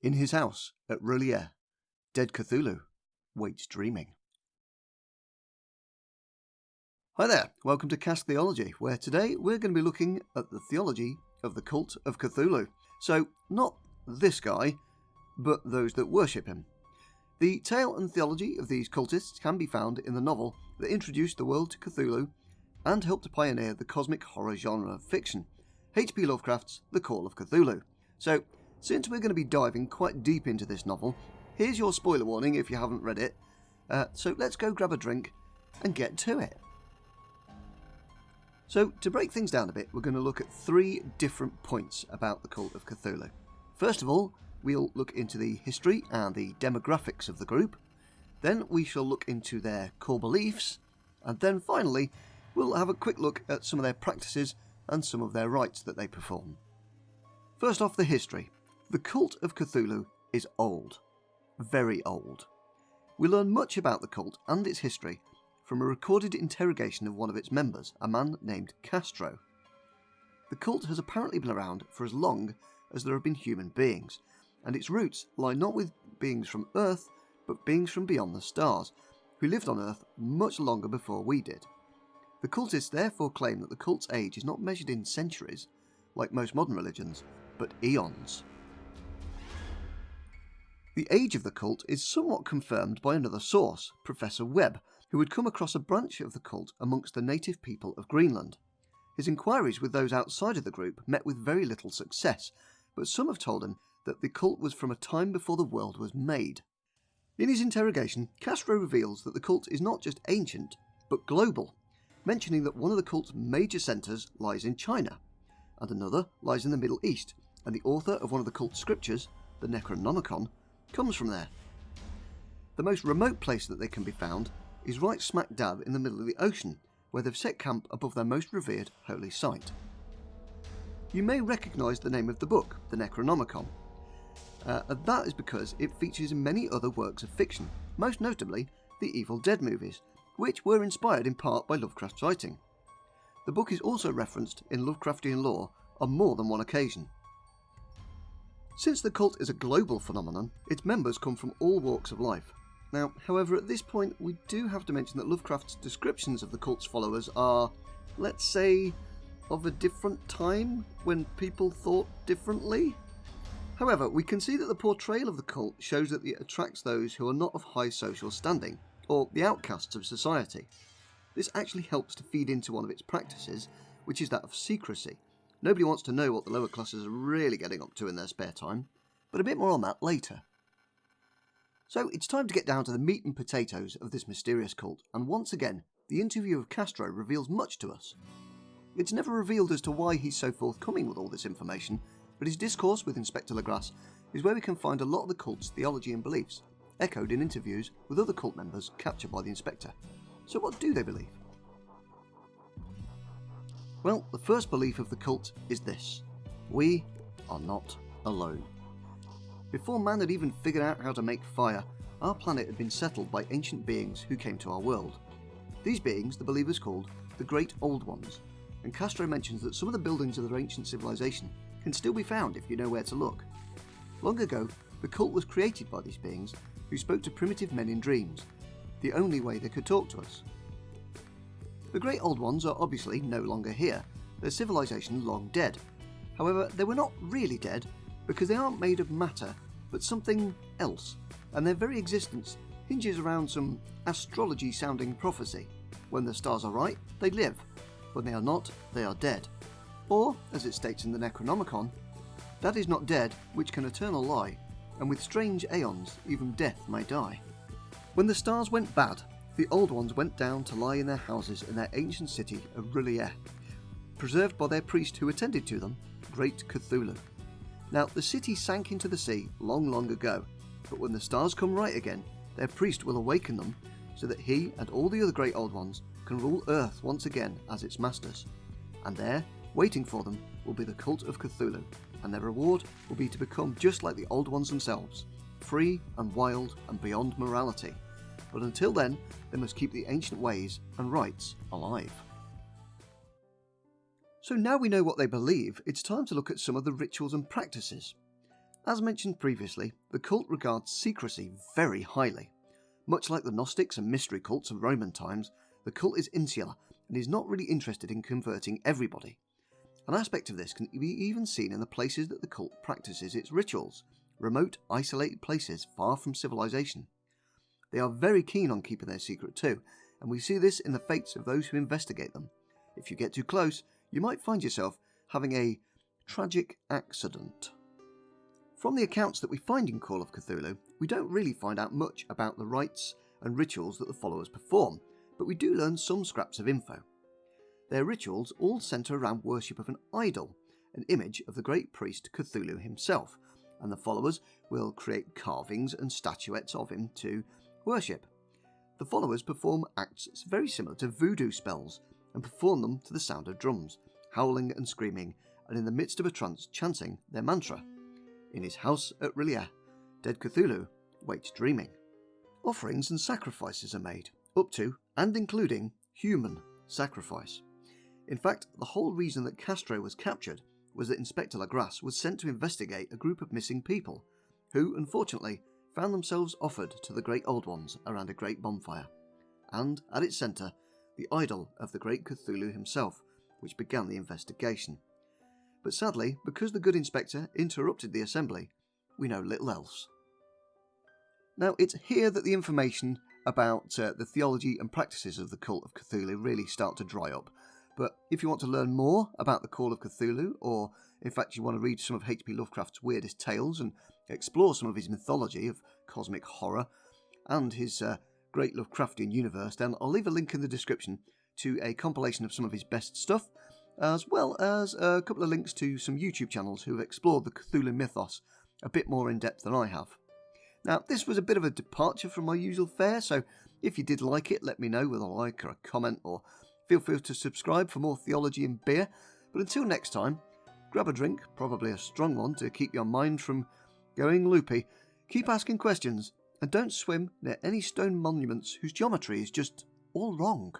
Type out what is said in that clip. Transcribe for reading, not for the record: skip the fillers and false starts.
In his house at Richter, dead Cthulhu waits dreaming. Hi there, welcome to Cast Theology, where today we're going to be looking at the theology of the cult of Cthulhu. So, not this guy, but those that worship him. The tale and theology of these cultists can be found in the novel that introduced the world to Cthulhu and helped to pioneer the cosmic horror genre of fiction, H.P. Lovecraft's The Call of Cthulhu. So, since we're going to be diving quite deep into this novel, here's your spoiler warning if you haven't read it. So let's go grab a drink and get to it. So, to break things down a bit, we're going to look at three different points about the Cult of Cthulhu. First of all, we'll look into the history and the demographics of the group. Then we shall look into their core beliefs. And then finally, we'll have a quick look at some of their practices and some of their rites that they perform. First off, the history. The Cult of Cthulhu is old. Very old. We learn much about the cult and its history from a recorded interrogation of one of its members, a man named Castro. The cult has apparently been around for as long as there have been human beings, and its roots lie not with beings from Earth, but beings from beyond the stars, who lived on Earth much longer before we did. The cultists therefore claim that the cult's age is not measured in centuries, like most modern religions, but eons. The age of the cult is somewhat confirmed by another source, Professor Webb, who had come across a branch of the cult amongst the native people of Greenland. His inquiries with those outside of the group met with very little success, but some have told him that the cult was from a time before the world was made. In his interrogation, Castro reveals that the cult is not just ancient, but global, mentioning that one of the cult's major centres lies in China, and another lies in the Middle East, and the author of one of the cult's scriptures, the Necronomicon, comes from there. The most remote place that they can be found is right smack dab in the middle of the ocean, where they've set camp above their most revered holy site. You may recognise the name of the book, the Necronomicon, and that is because it features in many other works of fiction, most notably the Evil Dead movies, which were inspired in part by Lovecraft's writing. The book is also referenced in Lovecraftian lore on more than one occasion. Since the cult is a global phenomenon, its members come from all walks of life. Now, however, at this point we do have to mention that Lovecraft's descriptions of the cult's followers are, let's say, of a different time when people thought differently. However, we can see that the portrayal of the cult shows that it attracts those who are not of high social standing, or the outcasts of society. This actually helps to feed into one of its practices, which is that of secrecy. Nobody wants to know what the lower classes are really getting up to in their spare time, but a bit more on that later. So it's time to get down to the meat and potatoes of this mysterious cult, and once again, the interview of Castro reveals much to us. It's never revealed as to why he's so forthcoming with all this information, but his discourse with Inspector Legras is where we can find a lot of the cult's theology and beliefs, echoed in interviews with other cult members captured by the Inspector. So what do they believe? Well, the first belief of the cult is this: we are not alone. Before man had even figured out how to make fire, our planet had been settled by ancient beings who came to our world. These beings the believers called the Great Old Ones, and Castro mentions that some of the buildings of their ancient civilization can still be found if you know where to look. Long ago, the cult was created by these beings who spoke to primitive men in dreams, the only way they could talk to us. The Great Old Ones are obviously no longer here, their civilization long dead. However, they were not really dead, because they aren't made of matter, but something else, and their very existence hinges around some astrology-sounding prophecy. When the stars are right, they live. When they are not, they are dead. Or, as it states in the Necronomicon, that is not dead which can eternal lie, and with strange aeons even death may die. When the stars went bad, the Old Ones went down to lie in their houses in their ancient city of Richter, preserved by their priest who attended to them, Great Cthulhu. Now, the city sank into the sea long ago, but when the stars come right again, their priest will awaken them so that he and all the other Great Old Ones can rule Earth once again as its masters. And there, waiting for them, will be the cult of Cthulhu, and their reward will be to become just like the Old Ones themselves, free and wild and beyond morality. But until then, they must keep the ancient ways and rites alive. So now we know what they believe, it's time to look at some of the rituals and practices. As mentioned previously, the cult regards secrecy very highly. Much like the Gnostics and mystery cults of Roman times, the cult is insular and is not really interested in converting everybody. An aspect of this can be even seen in the places that the cult practices its rituals, remote, isolated places far from civilization. They are very keen on keeping their secret too, and we see this in the fates of those who investigate them. If you get too close, you might find yourself having a tragic accident. From the accounts that we find in Call of Cthulhu, we don't really find out much about the rites and rituals that the followers perform, but we do learn some scraps of info. Their rituals all centre around worship of an idol, an image of the great priest Cthulhu himself, and the followers will create carvings and statuettes of him to worship. The followers perform acts very similar to voodoo spells, and perform them to the sound of drums, howling and screaming, and in the midst of a trance chanting their mantra. In his house at R'lyeh, dead Cthulhu waits dreaming. Offerings and sacrifices are made, up to and including human sacrifice. In fact, the whole reason that Castro was captured was that Inspector Legrasse was sent to investigate a group of missing people, who, unfortunately, found themselves offered to the Great Old Ones around a great bonfire, and, at its centre, the idol of the great Cthulhu himself, which began the investigation. But sadly, because the good inspector interrupted the assembly, we know little else. Now, it's here that the information about the theology and practices of the cult of Cthulhu really start to dry up. But if you want to learn more about the Call of Cthulhu, or in fact you want to read some of H.P. Lovecraft's weirdest tales and explore some of his mythology of cosmic horror and his great Lovecraftian universe, then I'll leave a link in the description to a compilation of some of his best stuff, as well as a couple of links to some YouTube channels who have explored the Cthulhu mythos a bit more in depth than I have. Now, this was a bit of a departure from my usual fare, so if you did like it, let me know with a like or a comment, or feel free to subscribe for more theology and beer. But until next time, grab a drink, probably a strong one to keep your mind from going loopy, keep asking questions, and don't swim near any stone monuments whose geometry is just all wrong.